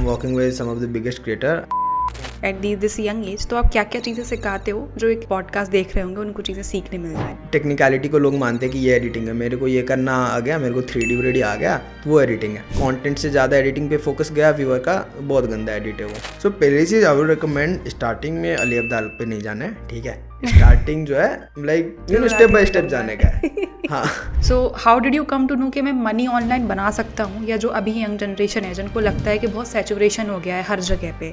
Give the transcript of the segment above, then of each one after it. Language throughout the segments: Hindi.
I'm working with some of the biggest creator. Eight this young as, तो आप क्या क्या चीज़ें सिखाते हो जो एक पॉडकास्ट देख रहे होंगे उनको चीज़ें सीखने मिल जाए? टेक्निकलिटी को लोग मानते हैं कि ये एडिटिंग है, मेरे को ये करना आ गया, मेरे को 3D व्रीडी आ गया तो वो एडिटिंग है। कंटेंट से ज़्यादा एडिटिंग पे फोकस गया व्यूअर का, बहुत गंदा एडिट है वो। सो पहली चीज़ आई वुड रिकमेंड, स्टार्टिंग में अली अब्दाल पे नहीं जाना है, ठीक है। स्टार्टिंग जो है लाइक स्टेप बाय स्टेप जाने का है। हाँ। So how did you come to know कि मैं मनी ऑनलाइन बना सकता हूँ, या जो अभी यंग जनरेशन है जिनको लगता है कि बहुत सैचुरेशन हो गया है हर जगह पे?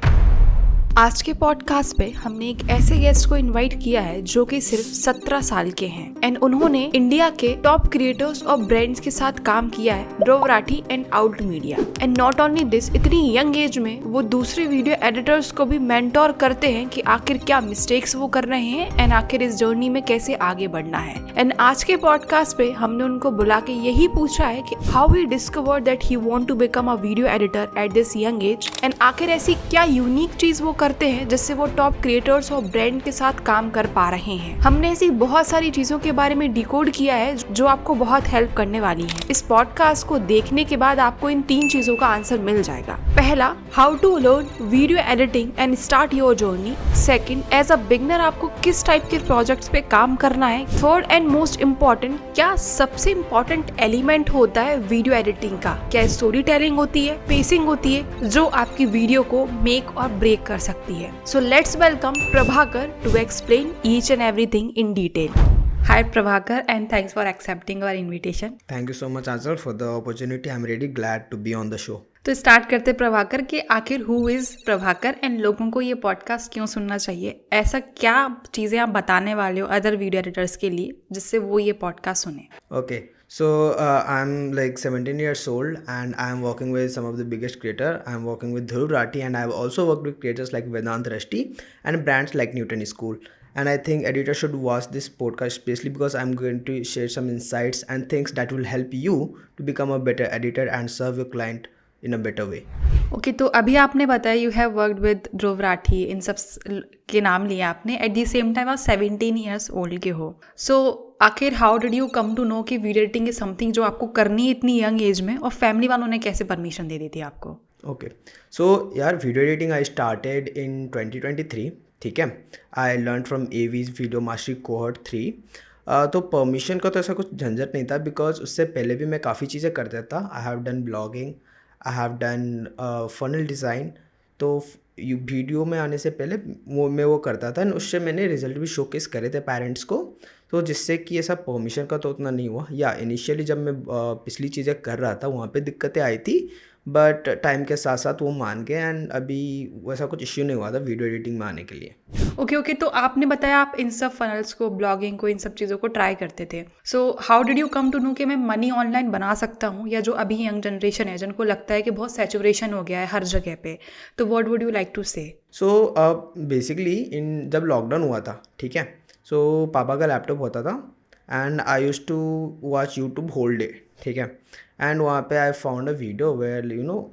आज के पॉडकास्ट पे हमने एक ऐसे गेस्ट को इनवाइट किया है जो कि सिर्फ 17 साल के हैं एंड उन्होंने इंडिया के टॉप क्रिएटर्स और ब्रांड्स के साथ काम किया है, Dhruv Rathee and out media. And not only this, इतनी यंग एज में वो दूसरे वीडियो एडिटर्स को भी मेंटोर करते हैं कि आखिर क्या मिस्टेक्स वो कर रहे हैं एंड आखिर इस जर्नी में कैसे आगे बढ़ना है। एंड आज के पॉडकास्ट पे हमने उनको बुला के यही पूछा है कि how he discovered that he want to become a video editor at this young age and आखिर ऐसी क्या यूनिक चीज वो करते हैं जिससे वो टॉप क्रिएटर्स और ब्रांड के साथ काम कर पा रहे हैं। हमने ऐसी बहुत सारी चीजों के बारे में डिकोड किया है जो आपको बहुत हेल्प करने वाली है। इस पॉडकास्ट को देखने के बाद आपको इन 3 चीजों का आंसर मिल जाएगा। पहला, how to learn video editing and start your journey. Second, as a beginner आपको किस टाइप के प्रोजेक्ट्स पे काम करना है। थर्ड एंड मोस्ट इम्पोर्टेंट, क्या सबसे इम्पोर्टेंट एलिमेंट होता है वीडियो एडिटिंग का? क्या स्टोरी टेलिंग होती है, पेसिंग होती है जो आपकी वीडियो को मेक और ब्रेक कर सकती है। So let's welcome Prabhakar to explain each and everything in detail. Hi Prabhakar, and thanks for accepting our invitation. Thank you so much Azal for the opportunity. I'm really glad to be on the show. तो स्टार्ट करते प्रभाकर कि आखिर हु इज प्रभाकर एंड लोगों को ये पॉडकास्ट क्यों सुनना चाहिए? ऐसा क्या चीज़ें आप बताने वाले हो अदर वीडियो एडिटर्स के लिए जिससे वो ये पॉडकास्ट सुने? Okay, so I'm like 17 years old and I'm working with some of the biggest creator. I'm working with Dhruv Rathi and I've also worked with creators like Vedant Rashti and brands like Newton School. And I think editors should watch this podcast especially because I'm going to share some insights and things that will help you to become a better editor and serve your client in a better way. Okay, तो अभी आपने बताया you have worked with Dhruv Rathee, इन सब के नाम लिए आपने। एट द सेम टाइम आप 17 ईयर्स ओल्ड के हो। सो आखिर how did you come to know कि वीडियो एडिटिंग इज समथिंग जो आपको करनी है इतनी यंग एज में, और फैमिली वालों ने कैसे परमिशन दे दी थी आपको? ओके, सो यार video editing I started in 2023, ठीक है। I learn from aves video mastery cohort 3। तो परमिशन का तो ऐसा कुछ झंझट नहीं था बिकॉज उससे पहले भी मैं काफ़ी चीज़ें करता था। I have done blogging, I have done funnel design. तो वीडियो में आने से पहले मैं वो करता था, उससे मैंने रिजल्ट भी शोकेस करे थे पेरेंट्स को, तो जिससे कि ऐसा परमिशन का तो उतना नहीं हुआ। या इनिशियली जब मैं पिछली चीज़ें कर रहा था वहाँ पे दिक्कतें आई थी, बट टाइम के साथ साथ वो मान गए एंड अभी वैसा कुछ इश्यू नहीं हुआ था वीडियो एडिटिंग में आने के लिए। ओके, तो आपने बताया आप इन सब फनल्स को, ब्लॉगिंग को, इन सब चीज़ों को ट्राई करते थे। So how did you come to know कि मैं मनी ऑनलाइन बना सकता हूँ, या जो अभी यंग जनरेशन है जिनको लगता है कि बहुत सैचुरेशन हो गया है हर जगह पे, तो what would you like to say? So basically जब लॉकडाउन हुआ था, ठीक है, सो पापा का लैपटॉप होता था and I used to watch YouTube whole day, ठीक है। एंड वहाँ पे I found a video where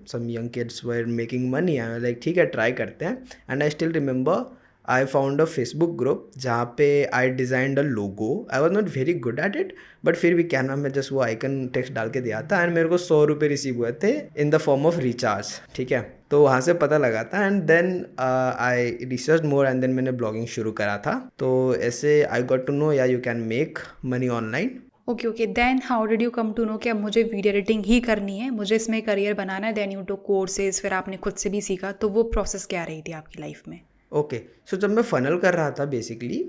some young kids were making money. I like ठीक है ट्राई करते हैं। And I still remember I found a Facebook group जहाँ पे I designed a logo. I was not very good at it, but फिर भी क्या नाम है, जस्ट वो आइकन टेक्स्ट डाल के दिया था एंड मेरे को 100 रुपये रिसीव हुए थे in the form of recharge, ठीक है। तो वहाँ से पता लगा था and then I research more and then मैंने ब्लॉगिंग शुरू करा था। तो ऐसे आई गॉट टू नो या you can make money online. Okay, then how did you come to know कि अब मुझे वीडियो एडिटिंग ही करनी है, मुझे इसमें करियर बनाना है? देन यू टू कोर्सेज, फिर आपने खुद से भी सीखा, तो वो प्रोसेस क्या रही थी आपकी लाइफ में? ओके, सो जब मैं फनल कर रहा था बेसिकली,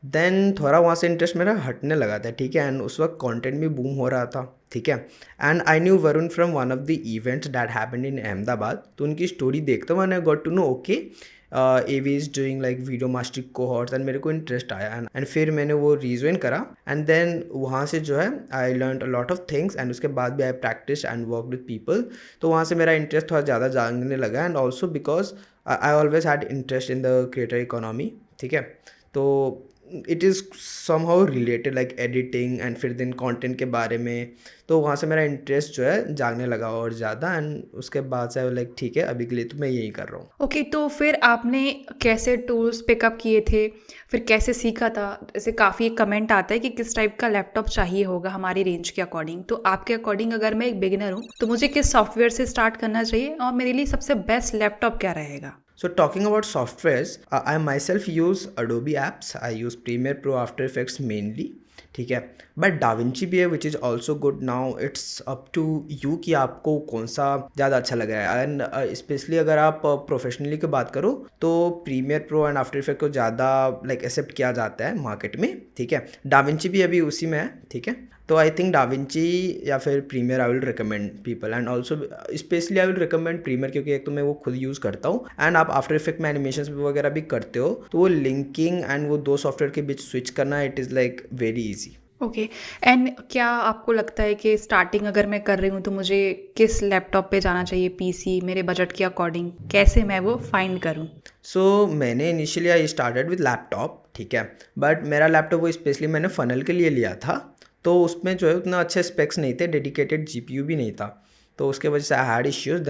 देन थोड़ा वहाँ से इंटरेस्ट मेरा हटने लगा था, ठीक है। एंड उस वक्त कंटेंट भी बूम हो रहा था, ठीक है। And I knew Varun from one of the events that happened in Ahmedabad. तो उनकी स्टोरी देखते मैंने got to know okay AV is doing like video mastery cohorts and मेरे को इंटरेस्ट आया एंड फिर मैंने वो रिज्वाइन करा एंड देन वहाँ से जो है I learn a lot of things and उसके बाद भी I practice and work with people. तो वहाँ से मेरा इंटरेस्ट थोड़ा ज़्यादा जानने लगा and also because I always had interest in the creator economy, ठीक है। तो it is somehow related like editing and फिर देन कंटेंट के बारे में, तो वहाँ से मेरा इंटरेस्ट जो है जागने लगा और ज़्यादा, एंड उसके बाद से लाइक ठीक है अभी के लिए तो मैं यही कर रहा हूँ। ओके, तो फिर आपने कैसे टूल्स पिकअप किए थे, फिर कैसे सीखा था? जैसे काफ़ी कमेंट आता है कि किस टाइप का लैपटॉप चाहिए होगा हमारी रेंज के अकॉर्डिंग, तो आपके अकॉर्डिंग अगर मैं एक बिगिनर हूँ तो मुझे किस सॉफ्टवेयर से स्टार्ट करना चाहिए और मेरे लिए सबसे बेस्ट लैपटॉप क्या रहेगा? So talking about softwares, I myself use Adobe apps. I use Premiere Pro, After Effects mainly. ठीक है, बट डाविंची भी है which is also good. Now it's up to you कि आपको कौन सा ज़्यादा अच्छा लग रहा है. एंड स्पेशली अगर आप प्रोफेशनली की बात करो तो Premiere Pro and After Effect को ज़्यादा लाइक एक्सेप्ट किया जाता है मार्केट में. ठीक है, डाविंची भी अभी उसी में है. ठीक है, तो आई थिंक डाविंची या फिर Premiere I will recommend people, and also specially I will recommend Premiere क्योंकि एक तो मैं वो खुद यूज़ करता हूँ, एंड आप आफ्टर इफेक्ट में एनिमेशन वगैरह भी करते हो तो वो लिंकिंग एंड वो दो सॉफ्टवेयर के बीच स्विच करना it is like very easy. Okay, and क्या आपको लगता है कि स्टार्टिंग अगर मैं कर रही हूँ तो मुझे किस लैपटॉप पे जाना चाहिए, पीसी मेरे बजट के अकॉर्डिंग, कैसे मैं वो फाइंड करूँ? सो मैंने initially I started with laptop. ठीक है, बट मेरा लैपटॉप वो स्पेशली मैंने फनल के लिए लिया था, तो उसमें जो है उतना अच्छे स्पेक्स नहीं थे, डेडिकेटेड जीपीयू भी नहीं था, तो उसके वजह से I had issues.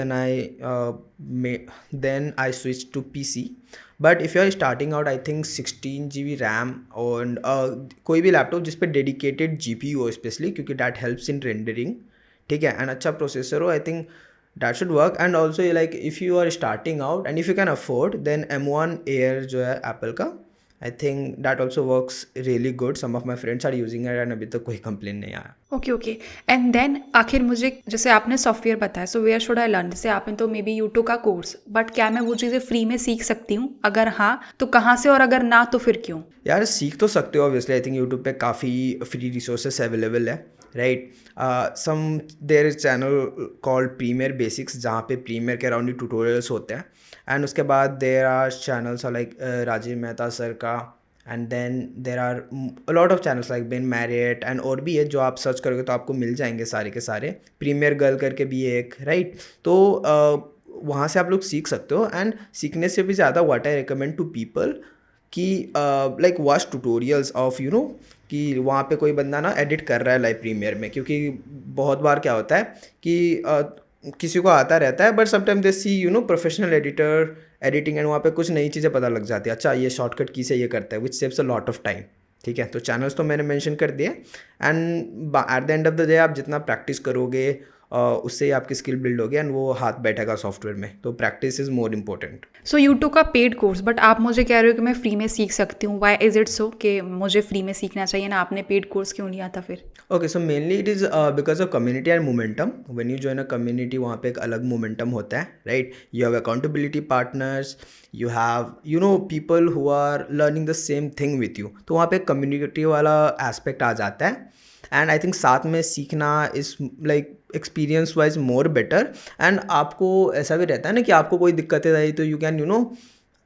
Then I switch to PC. But if you are starting out I think 16 GB RAM और कोई भी लैपटॉप जिस पे डेडिकेटेड जीपीयू हो स्पेशली, क्योंकि डैट हेल्प्स इन रेंडरिंग. ठीक है, एंड अच्छा प्रोसेसर हो, I think that should work. And also like if you are starting out and if you can afford, then M1 Air जो है Apple का, I think that also works really good. Some of my friends are using it and अभी तक कोई कंप्लेन नहीं आया. ओके ओके, एंड देन आखिर मुझे जैसे आपने सॉफ्टवेयर बताया, so where should I learn? जैसे आपने तो मे बी यूट्यूब का कोर्स, बट क्या मैं वो चीज़ें फ्री में सीख सकती हूँ? अगर हाँ तो कहाँ से, और अगर ना तो फिर क्यों? यार सीख तो सकते हो ऑब्वियसली. आई थिंक यूट्यूब पे काफ़ी फ्री रिसोर्सेस अवेलेबल है, right. Some there is channel called premiere basics जहाँ पे प्रीमियर के अराउंड ट्यूटोरियल्स होते हैं, एंड उसके बाद there are channels like Rajiv Mehta sir का, and then there are a lot of channels like Ben Marriott and और भी है जो आप सर्च करोगे तो आपको मिल जाएंगे सारे के सारे. प्रीमियर गर्ल करके भी है एक, राइट. तो वहाँ से आप लोग सीख सकते हो, एंड सीखने से भी ज़्यादा what I recommend to people कि like watch tutorials of you know कि वहाँ पे कोई बंदा ना एडिट कर रहा है लाइव प्रीमियर में, क्योंकि बहुत बार क्या होता है कि किसी को आता रहता है but sometime they see you know professional editor editing, and वहाँ पे कुछ नई चीज़ें पता लग जाती है. अच्छा ये शॉर्टकट की से ये करता है which saves a lot of time. ठीक है, तो चैनल्स तो मैंने मेंशन कर दिए, and at the end of the day आप जितना प्रैक्टिस करोगे उससे ही आपकी स्किल बिल्ड होगी, एंड वो हाथ बैठेगा सॉफ्टवेयर में. तो practice is more important. So YouTube का पेड कोर्स, बट आप मुझे कह रहे हो कि मैं फ्री में सीख सकती हूँ. वाई इज़ इट सो कि मुझे फ्री में सीखना चाहिए ना, आपने पेड कोर्स क्यों लिया था फिर? Okay, so mainly it is because of community and momentum. When you join a community वहाँ पे एक अलग मोमेंटम होता है, right. You have accountability partners, you have you know people who are learning the same thing with you, तो वहाँ पे कम्युनिटी वाला एस्पेक्ट आ जाता है, एंड आई थिंक साथ में सीखना is like experience wise more better. And आपको ऐसा भी रहता है ना कि आपको कोई दिक्कतें आई तो you can you know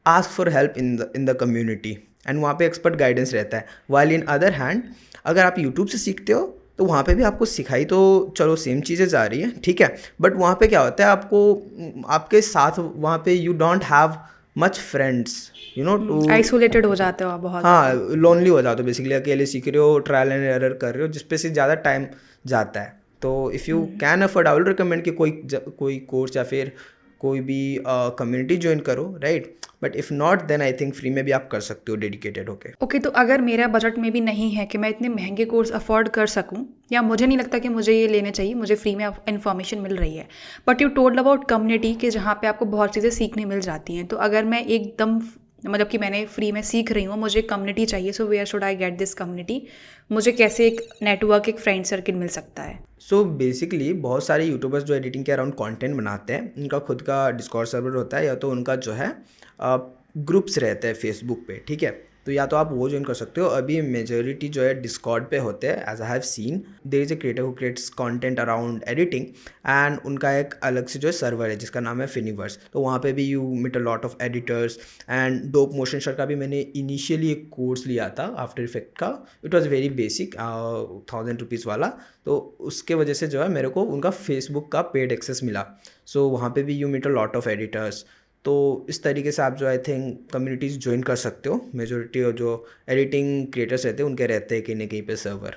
ask for help in the community, and वहाँ पे एक्सपर्ट गाइडेंस रहता है. वाइल इन अदर हैंड अगर आप यूट्यूब से सीखते हो तो वहाँ पे भी आपको सिखाई तो चलो सेम चीज़ें जा रही है, ठीक है, बट वहाँ पे क्या होता है आपको आपके साथ वहाँ पे you don't have much friends you know too. Isolated हो जाते हो आप बहुत. हाँ, लोनली हो जाते हो बेसिकली, अकेले सीख रहे हो, ट्रायल एंड एरर कर रहे हो, जिसपे से ज़्यादा टाइम जाता है. तो if you can afford I will recommend कि कोई कोर्स या फिर कोई भी कम्युनिटी ज्वाइन करो, right. But if not then I think free में भी आप कर सकते हो डेडिकेटेड होके. ओके, तो अगर मेरा बजट में भी नहीं है कि मैं इतने महंगे कोर्स अफोर्ड कर सकूं, या मुझे नहीं लगता कि मुझे ये लेने चाहिए, मुझे फ्री में इन्फॉर्मेशन मिल रही है, but you told about community कि जहाँ पे आपको बहुत चीज़ें सीखने मिल जाती हैं, तो अगर मैं एकदम मतलब कि मैंने फ्री में सीख रही हूँ, मुझे कम्युनिटी चाहिए, so where should I get this community? मुझे कैसे एक नेटवर्क, एक फ्रेंड सर्किल मिल सकता है? सो बेसिकली बहुत सारे यूट्यूबर्स जो एडिटिंग के अराउंड कंटेंट बनाते हैं उनका खुद का डिस्कॉर्ड सर्वर होता है, या तो उनका जो है ग्रुप्स रहते हैं फेसबुक पे, ठीक है. तो या तो आप वो ज्वाइन कर सकते हो. अभी मेजोरिटी जो है डिस्कॉर्ड पे होते हैं, as I have seen there is a creator who creates content around editing, and उनका एक अलग से जो है सर्वर है जिसका नाम है फिनिवर्स. तो वहाँ पे भी you meet a lot of editors, and dope motion shot का भी मैंने इनिशियली एक कोर्स लिया था आफ्टर इफेक्ट का. It was very basic 1000 rupees वाला. तो उसके वजह से जो है मेरे को उनका फेसबुक का पेड एक्सेस मिला. सो वहाँ पे भी you meet a lot of editors. तो इस तरीके से आप जो आई थिंक कम्युनिटीज़ ज्वाइन कर सकते हो। मेजोरिटी जो एडिटिंग क्रिएटर्स रहते हैं उनके रहते हैं कहीं ना कहीं पे सर्वर,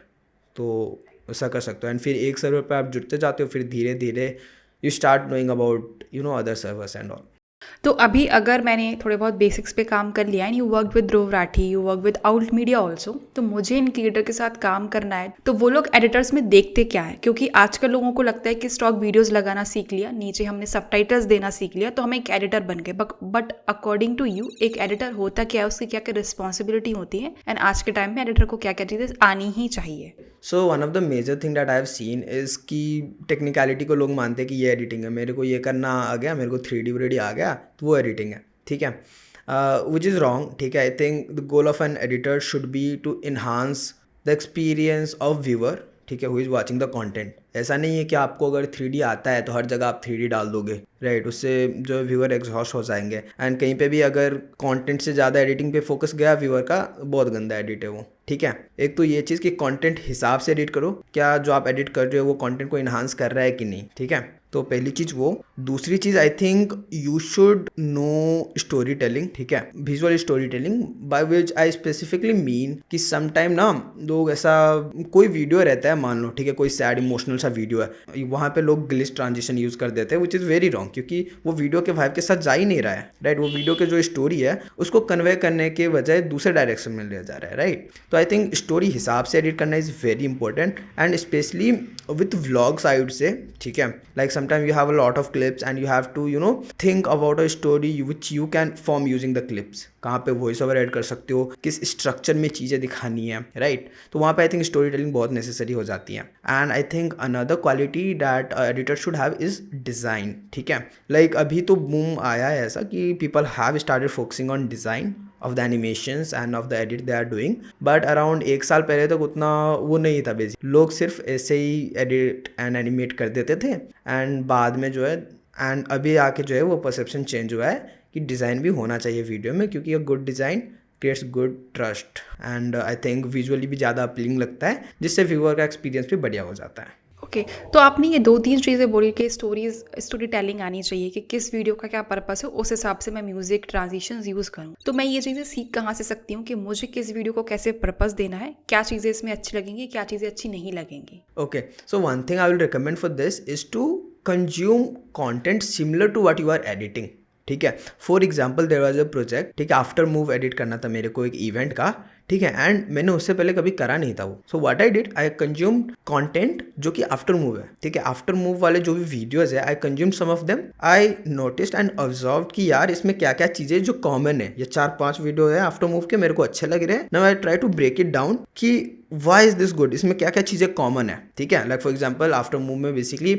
तो ऐसा कर सकते हो। एंड फिर एक सर्वर पे आप जुड़ते जाते हो, फिर धीरे धीरे you start knowing about other servers and all. तो अभी अगर मैंने थोड़े बहुत बेसिक्स पे काम कर लिया and you work with Dhruv Rathee, you work with out media also, तो मुझे इन क्रिएटर के साथ काम करना है, तो वो लोग एडिटर्स में देखते क्या है? क्योंकि आजकल लोगों को लगता है कि स्टॉक वीडियोस लगाना सीख लिया, नीचे हमने सबटाइटल्स देना सीख लिया तो हम एक एडिटर बन गए। बट अकॉर्डिंग टू यू एक एडिटर होता क्या है, उसकी क्या क्या रिस्पॉन्सिबिलिटी होती है, एंड आज के टाइम में एडिटर को क्या क्या चीज़ें आनी ही चाहिए? So one of the major thing that I have seen is कि टेक्निकलिटी को लोग मानते हैं कि ये एडिटिंग है, मेरे को ये करना आ गया, मेरे को 3D व्रेडी आ गया तो वो एडिटिंग है, ठीक है, विच इज़ रॉन्ग। ठीक है, I think the goal of an editor should be to enhance the experience of viewer, ठीक है, who is watching the content. ऐसा नहीं है कि आपको अगर 3D आता है तो हर जगह आप 3D डाल दोगे, राइट, उससे जो व्यूअर एग्जॉस्ट हो जाएंगे। एंड कहीं पे भी अगर कंटेंट से ज़्यादा एडिटिंग पे फोकस गया व्यूअर का, बहुत गंदा एडिट है वो, ठीक है। एक तो ये चीज़ कि कंटेंट हिसाब से एडिट करो, क्या जो आप एडिट कर रहे हो वो कंटेंट को इन्हांस कर रहा है कि नहीं, ठीक है। तो पहली चीज़ वो। दूसरी चीज़ I think you should know story telling, ठीक है, visual story telling, by which I specifically mean कि समटाइम ना लोग ऐसा, कोई वीडियो रहता है मान लो, ठीक है, कोई सैड इमोशनल सा वीडियो है, वहाँ पे लोग ग्लिच ट्रांजिशन यूज़ कर देते हैं, विच इज़ वेरी रॉन्ग, क्योंकि वो वीडियो के वाइब के साथ जा ही नहीं रहा है, राइट। वो वीडियो के जो स्टोरी है उसको कन्वे करने के बजाय दूसरे डायरेक्शन में ले जा रहा है, राइट। तो आई थिंक स्टोरी हिसाब से एडिट करना is very important, and specially with vlogs I would say, ठीक है, like sometime you have a lot of clips and you have to think about a story which you can form using the clips. कहाँ पे वॉइस ओवर ऐड कर सकते हो, किस स्ट्रक्चर में चीज़ें दिखानी है, राइट। तो वहाँ पे आई थिंक स्टोरी टेलिंग बहुत नेसेसरी हो जाती है। And I think another quality that editor should have is design, ठीक है। लाइक अभी तो बूम आया है ऐसा कि people have started focusing on design of the animations and of the edit they are doing, but around 1 साल पहले तक उतना वो नहीं था बेसिक, लोग सिर्फ ऐसे ही एडिट एंड एनिमेट कर देते थे, एंड बाद में जो है, एंड अभी आके जो है वो परसेप्शन चेंज हुआ है कि डिज़ाइन भी होना चाहिए वीडियो में, क्योंकि a good design creates good trust, and I think visually भी ज़्यादा अपीलिंग लगता है, जिससे व्यूअर का एक्सपीरियंस भी बढ़िया हो जाता है। ओके तो आपने ये 2-3 चीज़ें बोली कि स्टोरी टेलिंग आनी चाहिए कि किस वीडियो का क्या पर्पस है, उस हिसाब से मैं म्यूजिक ट्रांजिशंस यूज़ करूँ। तो मैं ये चीज़ें सीख कहाँ से सकती हूँ कि मुझे किस वीडियो को कैसे पर्पस देना है, क्या चीज़ें इसमें अच्छी लगेंगी, क्या चीज़ें अच्छी नहीं लगेंगी? Okay, so one thing I will recommend for this is to consume content similar to what you are editing, ठीक है। For example there was a project, ठीक है, आफ्टर मूव एडिट करना था मेरे को एक इवेंट का, ठीक है, एंड मैंने उससे पहले कभी करा नहीं था वो। So what I did, I consume content जो कि आफ्टर मूव है, ठीक है। आफ्टर मूव वाले जो भी वीडियोज है, I consume some of them, I noticed and observe कि यार इसमें क्या क्या चीज़ें जो कॉमन है, ये 4-5 वीडियो है आफ्टर मूव के, मेरे को अच्छे लग रहे हैं। Now I try to break it down कि वाई इज दिस गुड, इसमें क्या क्या चीज़ें कॉमन है, ठीक है। Like for example after move में बेसिकली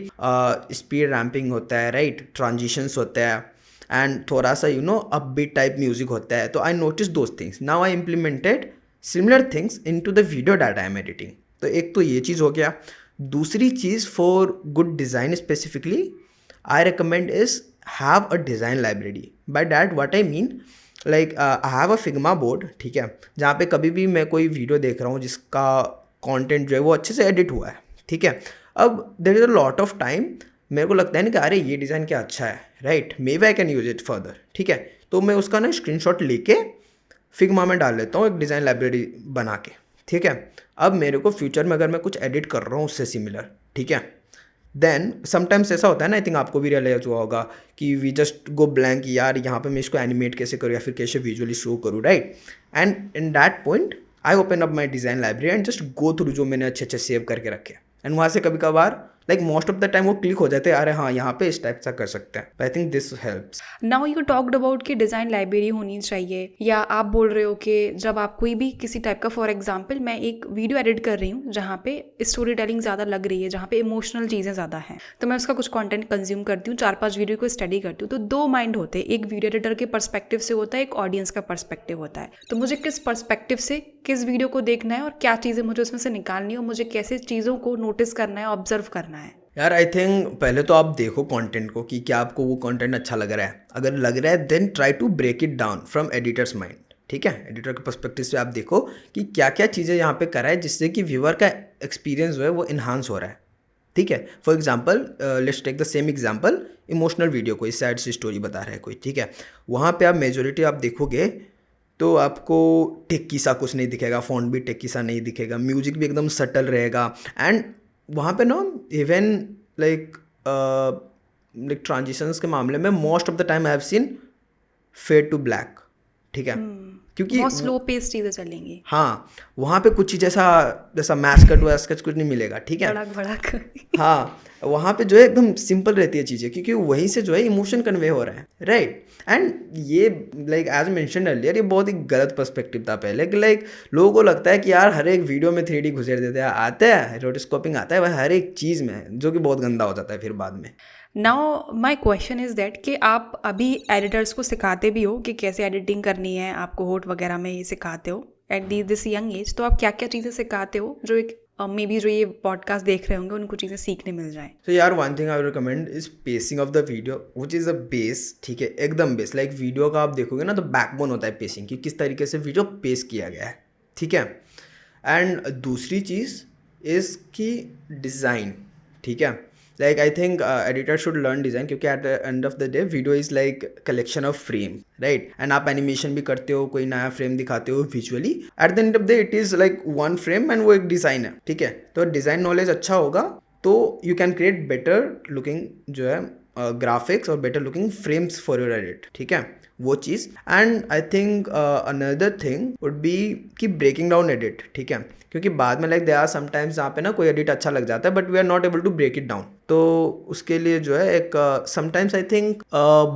स्पीड रैम्पिंग होता है, राइट, ट्रांजिशंस होता है, एंड थोड़ा सा अपबीट टाइप म्यूजिक होता है। तो I notice those things, now I implemented similar things into the video data I am editing. तो एक तो ये चीज़ हो गया। दूसरी चीज़ for good design specifically I recommend is have a design library. By that what I mean, like I have a Figma board, ठीक है, जहाँ पे कभी भी मैं कोई वीडियो देख रहा हूँ जिसका कंटेंट जो है वो अच्छे से एडिट हुआ है, ठीक है। अब there is a lot of time मेरे को लगता है ना कि अरे ये डिज़ाइन क्या अच्छा है, right, may be I can use it further, ठीक है। तो मैं उसका ना स्क्रीनशॉट लेके फिग्मा में डाल लेता हूँ एक डिज़ाइन लाइब्रेरी बना के, ठीक है। अब मेरे को फ्यूचर में अगर मैं कुछ एडिट कर रहा हूँ उससे सिमिलर, ठीक है, देन समटाइम्स ऐसा होता है ना, आई थिंक आपको भी रियलाइज हुआ होगा कि वी जस्ट गो ब्लैंक, यार यहाँ पे मैं इसको एनिमेट कैसे करूँ या फिर कैसे विजुअली शो करूँ, right. And in that point I open up my design library and just go through जो मैंने अच्छे अच्छे सेव करके रखे, एंड वहाँ से कभी कभार like most of the time वो क्लिक हो जाते हैं, अरे हाँ यहाँ पे इस टाइप सा कर सकते हैं। I think this helps. Now you talked about कि डिज़ाइन लाइब्रेरी होनी चाहिए, या आप बोल रहे हो कि जब आप कोई भी किसी टाइप का, फॉर एग्जांपल मैं एक वीडियो एडिट कर रही हूँ जहाँ पे स्टोरी टेलिंग ज़्यादा लग रही है, जहाँ पे इमोशनल चीज़ें ज़्यादा हैं, तो मैं उसका कुछ कंटेंट कंज्यूम करती हूँ, 4-5 वीडियो को स्टडी करती हूँ। तो 2 माइंड होते हैं, एक वीडियो एडिटर के पर्सपेक्टिव से होता है, एक ऑडियंस का पर्सपेक्टिव होता है। तो मुझे किस पर्सपेक्टिव से किस वीडियो को देखना है और क्या चीज़ें मुझे उसमें से निकालनी है और मुझे कैसे चीज़ों को नोटिस करना है, ऑब्जर्व करना है? यार आई थिंक पहले तो आप देखो कंटेंट को कि क्या आपको वो कंटेंट अच्छा लग रहा है। अगर लग रहा है then try to break it down from editor's mind, ठीक है। एडिटर के पर्सपेक्टिव से आप देखो कि क्या क्या चीज़ें यहाँ पे करा है जिससे कि व्यूअर का एक्सपीरियंस जो है वो इन्हांस हो रहा है, ठीक है। For example let's take the same example, emotional video, कोई सैड सी स्टोरी बता रहा है कोई, ठीक है। वहाँ पे आप मेजोरिटी आप देखोगे तो आपको टेक्की सा कुछ नहीं दिखेगा, फ़ॉन्ट भी टेक्की सा नहीं दिखेगा, म्यूजिक भी एकदम सटल रहेगा। एंड वहाँ पे ना इवन लाइक लाइक ट्रांजिशंस के मामले में most of the time I have seen fade to black, ठीक है। क्योंकि बहुत स्लो पेस चीज़ें चलेंगी, हाँ, वहाँ पे कुछ चीज़ ऐसा जैसा मैच कट वैस कट कुछ नहीं मिलेगा, ठीक है। भड़क भड़क। हाँ, वहाँ पे जो है एकदम सिंपल रहती है चीज़ें, क्योंकि वहीं से जो है इमोशन कन्वे हो रहा है, राइट। एंड ये लाइक एज मेंशन अर्लियर, ये बहुत ही गलत पर्सपेक्टिव था पहले कि लाइक लोगों को लगता है कि यार हर एक वीडियो में 3D घुसेड़ देते हैं, आता है रोटोस्कोपिंग आता है वह हर एक चीज़ में, जो कि बहुत गंदा हो जाता है फिर बाद में। Now my question is that कि आप अभी एडिटर्स को सिखाते भी हो कि कैसे एडिटिंग करनी है, आपको होट वगैरह में ये सिखाते हो एट दिस यंग एज, तो आप क्या क्या चीज़ें सिखाते हो जो एक मे बी जो ये पॉडकास्ट देख रहे होंगे उनको चीज़ें सीखने मिल जाए? तो यार one thing I recommend is pacing of the video which is a base, ठीक है, एकदम बेस। लाइक वीडियो का आप देखोगे ना तो बैकबोन होता है पेसिंग कि किस तरीके से वीडियो पेस किया गया है, ठीक है। एंड दूसरी चीज़ इज़ कि डिज़ाइन, ठीक है। Like I think editor should learn design, क्योंकि at the end of the day video is like collection of frame, right. And आप एनिमेशन भी करते हो, कोई नया फ्रेम दिखाते हो visually, at the end of the day it is like one frame and वो एक डिज़ाइन है, ठीक है। तो डिज़ाइन नॉलेज अच्छा होगा तो you can create better looking जो है ग्राफिक्स और better looking frames for your edit, ठीक है, वो चीज़। And I think another thing would be कि ब्रेकिंग डाउन एडिट, ठीक है, क्योंकि बाद में लाइक दे आर समटाइम्स जहाँ पे ना कोई एडिट अच्छा लग जाता है but we are not able to break it down. तो उसके लिए जो है एक समटाइम्स आई थिंक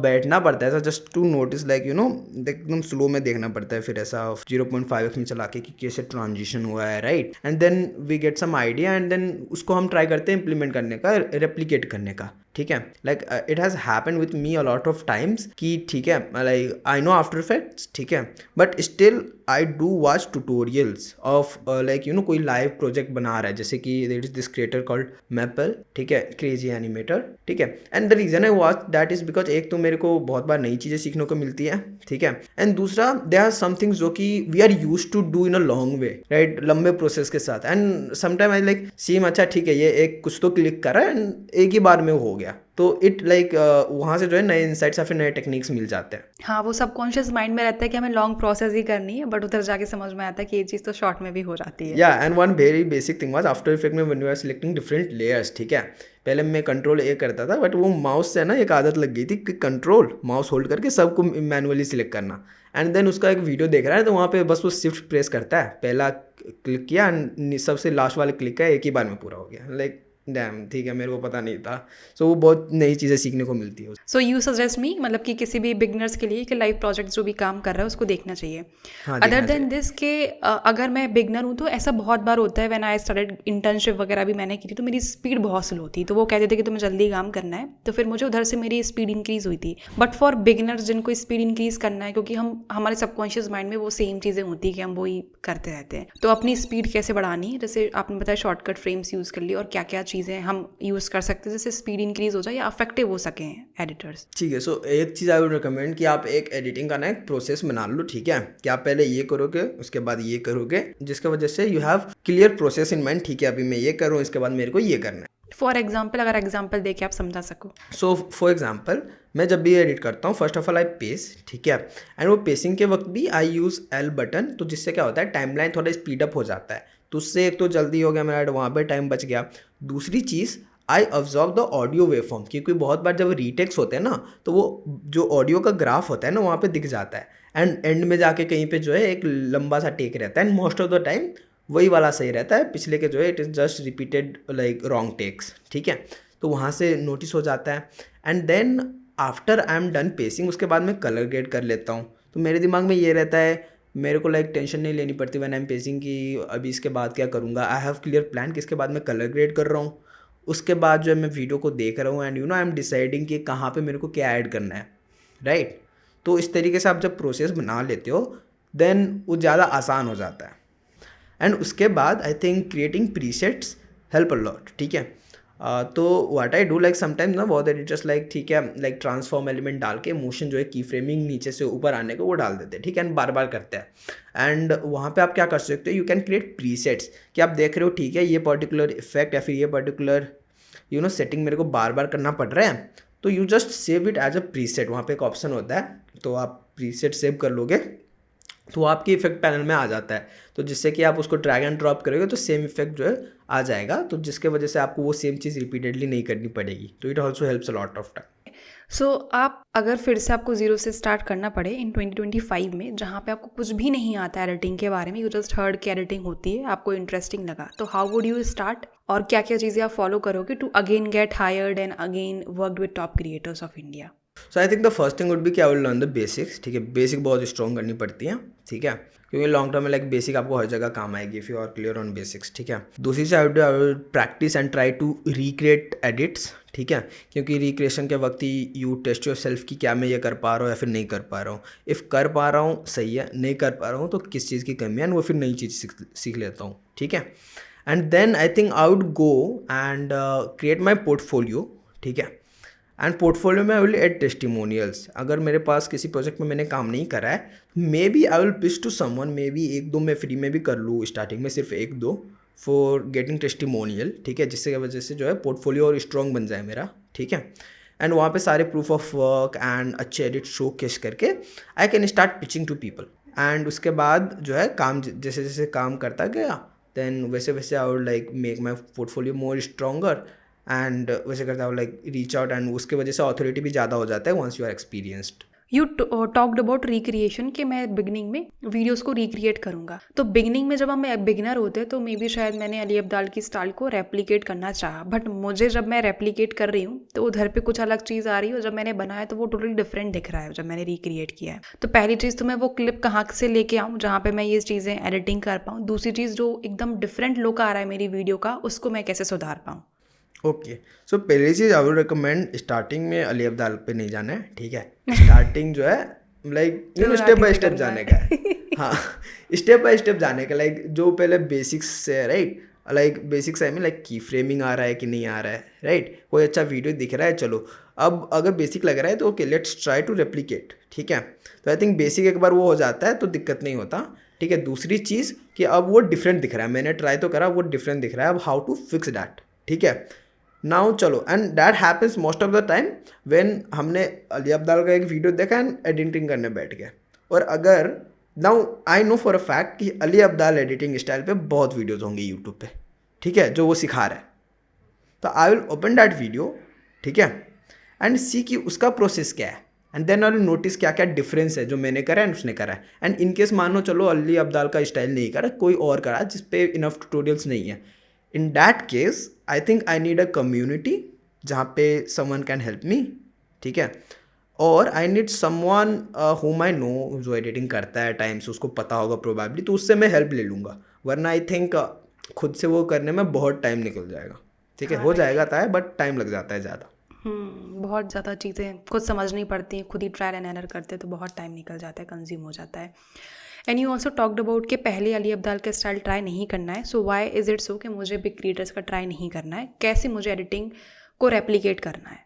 बैठना पड़ता है ऐसा just to notice, like you know एकदम स्लो में देखना पड़ता है, फिर ऐसा 0.5x में चला के कि कैसे ट्रांजिशन हुआ है, right. And then we get some idea and then उसको हम ट्राई करते हैं इम्प्लीमेंट करने का, रेप्लीकेट करने का, ठीक है। Like it has happen with me a lot of times कि ठीक है, like I know after effects, ठीक है, but still I do watch tutorials of like you know कोई लाइव प्रोजेक्ट बना रहा है, जैसे कि there is this creator called Maple, ठीक है, क्रेजी एनिमेटर, ठीक है। And the reason I watch that is because एक तो मेरे को बहुत बार नई चीज़ें सीखने को मिलती है, ठीक है, एंड दूसरा दे आर समथिंग्स जो कि we are use to do in a long way, right, लंबे प्रोसेस के साथ। And sometime I like same, अच्छा ठीक है, ये एक कुछ तो क्लिक करा एंड एक ही बार में हो गया, तो इट लाइक वहाँ से जो है नए इंसाइट्स या फिर नए टेक्निक्स मिल जाते हैं। हाँ, वो सबकॉन्शियस माइंड में रहता है कि हमें लॉन्ग प्रोसेस ही करनी है, बट उधर जाके समझ में आता है कि ये चीज़ तो शॉर्ट में भी हो जाती है। या and one very basic thing was after effect में when you are selecting different layers, ठीक है, पहले मैं कंट्रोल ए करता था बट वो माउस से ना एक आदत लग गई थी कि कंट्रोल माउस होल्ड करके सबको मैनुअली सिलेक्ट करना। एंड देन उसका एक वीडियो देख रहा है तो वहाँ पे बस वो शिफ्ट प्रेस करता है, पहला क्लिक किया सबसे लास्ट वाले क्लिक का एक ही बार में पूरा हो गया, लाइक डैम, ठीक है, मेरे को पता नहीं था। सो वो बहुत नई चीज़ें सीखने को मिलती है। सो यू सजेस्ट मी, मतलब कि किसी भी बिगनर्स के लिए कि लाइव प्रोजेक्ट जो भी काम कर रहा है उसको देखना चाहिए। हाँ, अदर देखना देन दिस के अगर मैं बिगनर हूँ तो ऐसा बहुत बार होता है, व्हेन आई स्टार्टेड इंटर्नशिप वगैरह भी मैंने की थी तो मेरी स्पीड बहुत स्लो थी, तो वो कहते थे कि तुम्हें जल्दी काम करना है, तो फिर मुझे उधर से मेरी स्पीड इंक्रीज़ हुई थी। बट फॉर बिगनर्स जिनको स्पीड इंक्रीज़ करना है, क्योंकि हमारे सबकॉन्शियस माइंड में वो सेम चीज़ें होती है कि हम वही करते रहते हैं, तो अपनी स्पीड कैसे बढ़ानी है, जैसे आपने बताया शॉर्टकट फ्रेम्स यूज़ कर ली, और क्या क्या चीज़ें हम यूज़ कर सकते हैं जिससे स्पीड इंक्रीज हो जाए या अफेक्टिव हो सके एडिटर्स? ठीक है, सो एक चीज़ आई वुड रिकमेंड कि आप एक एडिटिंग का ना एक प्रोसेस बना लो, ठीक है, कि आप पहले ये करोगे उसके बाद ये करोगे, जिसकी वजह से you have clear process in mind, ठीक है, अभी मैं ये करूँ इसके बाद मेरे को ये करना है। फॉर एग्जाम्पल, अगर एग्जाम्पल दे के आप समझा सको। सो फॉर एग्जाम्पल मैं जब भी एडिट करता हूँ first of all I pace, ठीक है, एंड वो पेसिंग के वक्त भी आई यूज़ एल बटन, तो जिससे क्या होता है टाइमलाइन थोड़ा स्पीड अप हो जाता है, तो उससे एक तो जल्दी हो गया मेरा, वहाँ पे टाइम बच गया। दूसरी चीज़ I observe the audio waveform, क्योंकि बहुत बार जब रीटेक्स होते हैं ना तो वो जो ऑडियो का ग्राफ होता है ना वहाँ पे दिख जाता है, एंड एंड में जाके कहीं पे जो है एक लंबा सा टेक रहता है, and most of the time वही वाला सही रहता है, पिछले के जो है it is just repeated like wrong takes, ठीक है, तो वहाँ से नोटिस हो जाता है। And then after I am done pacing उसके बाद मैं कलर ग्रेड कर लेता हूँ, तो मेरे दिमाग में ये रहता है, मेरे को लाइक टेंशन नहीं लेनी पड़ती व्हेन आई एम पेसिंग कि अभी इसके बाद क्या करूँगा, आई हैव क्लियर प्लान कि इसके बाद मैं कलर ग्रेड कर रहा हूँ, उसके बाद जो है मैं वीडियो को देख रहा हूँ and you know I am deciding कि कहाँ पे मेरे को क्या ऐड करना है, राइट। तो इस तरीके से आप जब प्रोसेस बना लेते हो देन वो ज़्यादा आसान हो जाता है। एंड उसके बाद I think creating presets help a lot, ठीक है। तो what I do like sometimes ना बहुत एडिटर्स लाइक ठीक है लाइक ट्रांसफॉर्म एलिमेंट डाल के मोशन जो है की फ्रेमिंग नीचे से ऊपर आने को वो डाल देते हैं, ठीक है, एंड बार बार करते हैं। एंड वहाँ पे आप क्या कर सकते हो, यू कैन क्रिएट प्रीसेट्स कि आप देख रहे हो ठीक है ये पर्टिकुलर इफेक्ट या फिर ये पर्टिकुलर सेटिंग मेरे को बार बार करना पड़ रहा है, तो you just save it as a preset. वहाँ पे एक ऑप्शन होता है, तो आप प्रीसेट सेव कर लोगे तो वो आपके इफेक्ट पैनल में आ जाता है, तो जिससे कि आप उसको ड्रैग एंड ड्रॉप करोगे तो सेम इफेक्ट जो है आ जाएगा, तो जिसके वजह से आपको वो सेम चीज़ रिपीटेडली नहीं करनी पड़ेगी। तो it also helps a lot of time. So आप अगर फिर से आपको ज़ीरो से स्टार्ट करना पड़े इन 2025 में, जहाँ पे आपको कुछ भी नहीं आता है एडिटिंग के बारे में, यू जस्ट हर्ड कि एडिटिंग होती है, आपको इंटरेस्टिंग लगा, तो हाउ वुड यू स्टार्ट और क्या क्या चीज़ें आप फॉलो करोगे to again get hired and again work with top creators of India? So I think the first thing would be कि I will learn the basics. ठीक है, बेसिक बहुत स्ट्रॉन्ग करनी पड़ती है। ठीक है, क्योंकि लॉन्ग टर्म में लाइक बेसिक आपको हर जगह काम आएगी if you are clear on basics. ठीक है, दूसरी से I will practice and try to recreate edits. ठीक है, क्योंकि रिक्रिएशन के वक्त ही यू टेस्ट योर सेल्फ कि क्या मैं ये कर पा रहा हूँ या फिर नहीं कर पा रहा हूँ। इफ़ कर पा रहा हूँ सही है, नहीं कर पा रहा हूँ तो किस चीज़ की कमी है, एंड वो फिर नई चीज़ सीख लेता हूँ। ठीक है, and then I think I would go and create my portfolio. ठीक है, एंड पोर्टफोलियो में आई विल एड टेस्टिमोनियल्स। अगर मेरे पास किसी प्रोजेक्ट में मैंने काम नहीं करा है, may be I will pitch to someone, may be एक दो मैं फ्री में भी कर लूँ स्टार्टिंग में, सिर्फ एक दो, फॉर गेटिंग टेस्टिमोनियल। ठीक है, जिससे वजह से जो है पोर्टफोलियो और स्ट्रॉन्ग बन जाए मेरा। ठीक है, एंड वहाँ पे सारे प्रूफ ऑफ वर्क एंड अच्छे एडिट शो केस करके I can start pitching to people. And उसके बाद जो है काम जैसे जैसे काम करता गया, देन वैसे वैसे I would like make my portfolio more stronger, and वैसे करता हूँ लाइक रीच आउट, एंड उसके वजह से ऑथोरिटी भी ज़्यादा हो जाता है once you are experienced. You talked about recreation कि मैं बिगनिंग में वीडियोस को रिक्रिएट करूंगा, तो बिगनिंग में जब हम बिगिनर होते हैं तो मे बी शायद मैंने अली अब्दाल की स्टाइल को रेप्लिकेट करना चाहा, बट मुझे जब मैं रेप्लिकेट कर रही हूँ तो उधर पे कुछ अलग चीज़ आ रही है, और जब मैंने बनाया तो वो टोटली डिफरेंट दिख रहा है जब मैंने रिक्रिएट किया है। तो पहली चीज़ तो मैं वो क्लिप कहाँ से लेके आऊँ जहाँ पे मैं ये चीज़ें एडिटिंग कर पाऊँ, दूसरी चीज़ जो एकदम डिफरेंट लुक आ रहा है मेरी वीडियो का उसको मैं कैसे सुधार पाऊँ। ओके, सो पहली चीज़ आई वुड रिकमेंड, स्टार्टिंग में अली अब्दाल पे नहीं जाना है। ठीक है, स्टार्टिंग जो है लाइक स्टेप बाय स्टेप जाने का है। हाँ, स्टेप बाय स्टेप जाने का, लाइक जो पहले बेसिक्स से है, राइट, लाइक बेसिक्स आई मीन लाइक की फ्रेमिंग आ रहा है कि नहीं आ रहा है, राइट, कोई अच्छा वीडियो दिख रहा है, चलो अब अगर बेसिक लग रहा है तो okay let's try to replicate. ठीक है, तो आई थिंक बेसिक एक बार वो हो जाता है तो दिक्कत नहीं होता। ठीक है, दूसरी चीज़ कि अब वो डिफरेंट दिख रहा है, मैंने ट्राई तो करा, वो डिफरेंट दिख रहा है, अब हाउ टू फिक्स दैट। ठीक है, नाउ चलो, and that happens most of the time when हमने अली अब्दाल का एक वीडियो देखा एंड एडिटिंग करने बैठ गए, और अगर now I know for a fact कि अली अब्दाल एडिटिंग स्टाइल पे बहुत वीडियोज़ होंगे यूट्यूब पे। ठीक है, जो वो सिखा रहा है, तो I will open that video. ठीक है, एंड सी कि उसका प्रोसेस क्या है, and then I will notice क्या क्या डिफरेंस है जो मैंने करा एंड उसने करा है। एंड इनकेस मानो चलो अली अब्दाल का स्टाइल नहीं करा, कोई और करा जिस पे इनफ ट्यूटोरियल्स नहीं है, in that case I think I need a community जहाँ पे समवन कैन हेल्प मी। ठीक है, और I need someone home I know जो एडिटिंग करता है टाइम से, उसको पता होगा प्रोबेबली, तो उससे मैं हेल्प ले लूँगा, वरना आई थिंक खुद से वो करने में बहुत टाइम निकल जाएगा। ठीक है, हो जाएगा था बट टाइम लग जाता है ज़्यादा। बहुत ज़्यादा चीज़ें खुद समझनी पड़ती हैं, खुद ही ट्रायल एंड एरर करते हैं तो बहुत टाइम निकल जाता है, कंज्यूम हो जाता है। And you also talked about कि पहले अली अब्दाल का स्टाइल ट्राई नहीं करना है, सो वाई इज़ इट सो कि मुझे बिग क्रिएटर्स का ट्राई नहीं करना है, कैसे मुझे एडिटिंग को रेप्लिकेट करना है?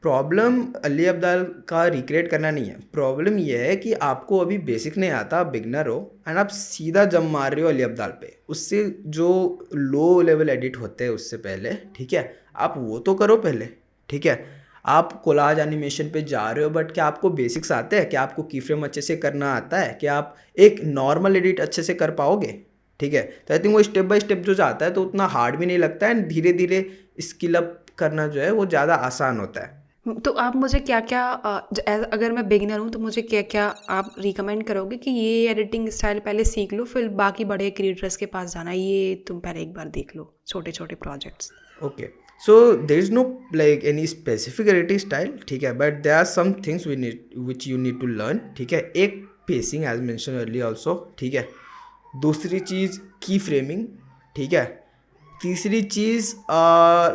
प्रॉब्लम अली अब्दाल का रिक्रिएट करना नहीं है, प्रॉब्लम यह है कि आपको अभी बेसिक नहीं आता, आप बिगनर हो एंड आप सीधा जम मार रहे हो अली अब्दाल पे, उससे जो लो लेवल एडिट होते हैं उससे पहले। ठीक है, आप वो तो करो पहले। ठीक है, आप कोलाज एनिमेशन पे जा रहे हो, बट क्या आपको बेसिक्स आते हैं, क्या आपको की फ्रेम अच्छे से करना आता है, क्या आप एक नॉर्मल एडिट अच्छे से कर पाओगे? ठीक है, तो आई थिंक वो स्टेप बाय स्टेप जो जाता है तो उतना हार्ड भी नहीं लगता है, एंड धीरे धीरे स्किल अप करना जो है वो ज़्यादा आसान होता है। तो आप मुझे क्या क्या अगर मैं बिगिनर हूँ तो मुझे क्या क्या आप रिकमेंड करोगे कि ये एडिटिंग स्टाइल पहले सीख लो, फिर बाकी बड़े क्रिएटर्स के पास जाना, ये तुम पहले एक बार देख लो छोटे छोटे projects? Okay, so there is no like any specific editing style. ठीक है, but there are some things which you need to learn. ठीक है, एक pacing as mention early also. ठीक है, दूसरी चीज़ की फ्रेमिंग। ठीक है, तीसरी चीज़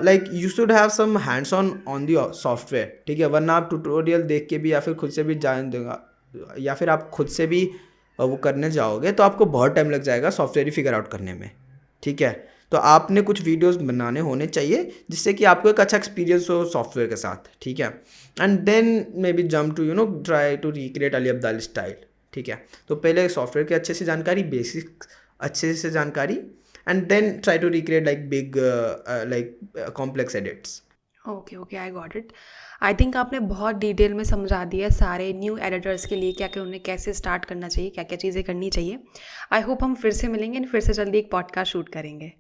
like you should have some hands on the software. ठीक है, वरना आप ट्यूटोरियल देख के भी या फिर खुद से भी जान देगा, या फिर आप खुद से भी वो करने जाओगे तो आपको बहुत टाइम लग जाएगा सॉफ्टवेयर ही फिगर आउट करने में। ठीक है, तो आपने कुछ वीडियोस बनाने होने चाहिए जिससे कि आपको एक अच्छा एक्सपीरियंस हो सॉफ्टवेयर के साथ। ठीक है, and then may be jump to try to recreate Ali Abdaal style. ठीक है, तो पहले सॉफ्टवेयर की अच्छे से जानकारी, बेसिक अच्छे से जानकारी, and then try to recreate like big complex edits. Okay okay, I got it. I think आपने बहुत डिटेल में समझा दिया सारे न्यू एडिटर्स के लिए क्या क्या उन्हें कैसे स्टार्ट करना चाहिए, क्या क्या चीज़ें करनी चाहिए। आई होप हम फिर से मिलेंगे एंड फिर से जल्दी एक पॉडकास्ट शूट करेंगे।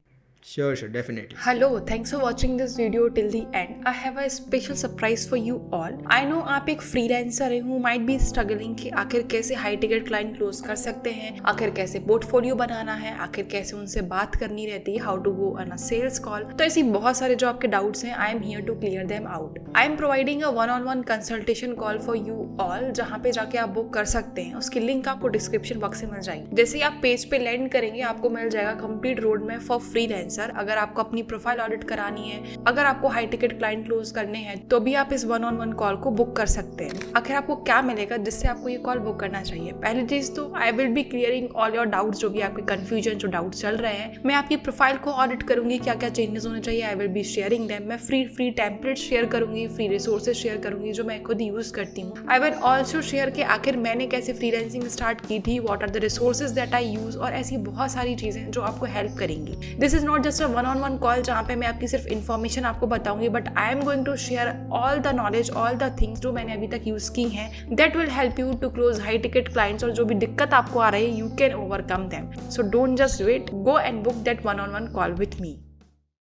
Sure, definitely. Hello, thanks for watching this video till the end. I have a special surprise for you all. I know आप एक फ्रीलांसर हैं who might be struggling कि आखिर कैसे हाई टिकट क्लाइंट क्लोज कर सकते हैं, आखिर कैसे पोर्टफोलियो बनाना है, आखिर कैसे उनसे बात करनी रहती है, how to go on a sales call. तो ऐसी बहुत सारे जो आपके डाउट्स हैं, I am here to clear them out. I am providing a 1-on-1 consultation call for you all, जहाँ पे जाके आप बुक कर सकते हैं। उसकी लिंक आपको डिस्क्रिप्शन बॉक्स में मिल जाएगी। जैसे ही आप पेज पे लैंड करेंगे आपको मिल जाएगा complete road map for freelancer. अगर आपको अपनी प्रोफाइल ऑडिट करानी है, अगर आपको हाई टिकट क्लाइंट क्लोज करने हैं, तो भी आप इस 1-on-1 कॉल को बुक कर सकते हैं। आखिर आपको क्या मिलेगा जिससे आपको ये कॉल बुक करना चाहिए? पहली चीज तो I will be clearing all your doubts, जो भी आपके कंफ्यूजन जो डाउट्स चल रहे हैं। मैं आपकी प्रोफाइल को ऑडिट करूंगी, क्या क्या चेंजेस होने चाहिए, I will be sharing them. मैं फ्री टेम्पलेट शेयर करूंगी, फ्री रिसोर्सेज शेयर करूंगी जो मैं खुद यूज करती हूँ। आई विल ऑल्सो शेयर कि आखिर मैंने कैसे फ्रीलांसिंग स्टार्ट की थी, what are the resources that I use, और ऐसी बहुत सारी चीजें जो आपको हेल्प करेंगी। This is not just a 1-on-1 call जहाँ पे मैं आपकी सिर्फ इन्फॉर्मेशन आपको बताऊंगी, but I am going to share all the knowledge, all the things जो मैंने अभी तक यूज की हैं, that will help you to close high ticket clients. और जो भी दिक्कत आपको आ रही है, you can overcome them. So don't just wait, go and book that 1-on-1 call with me.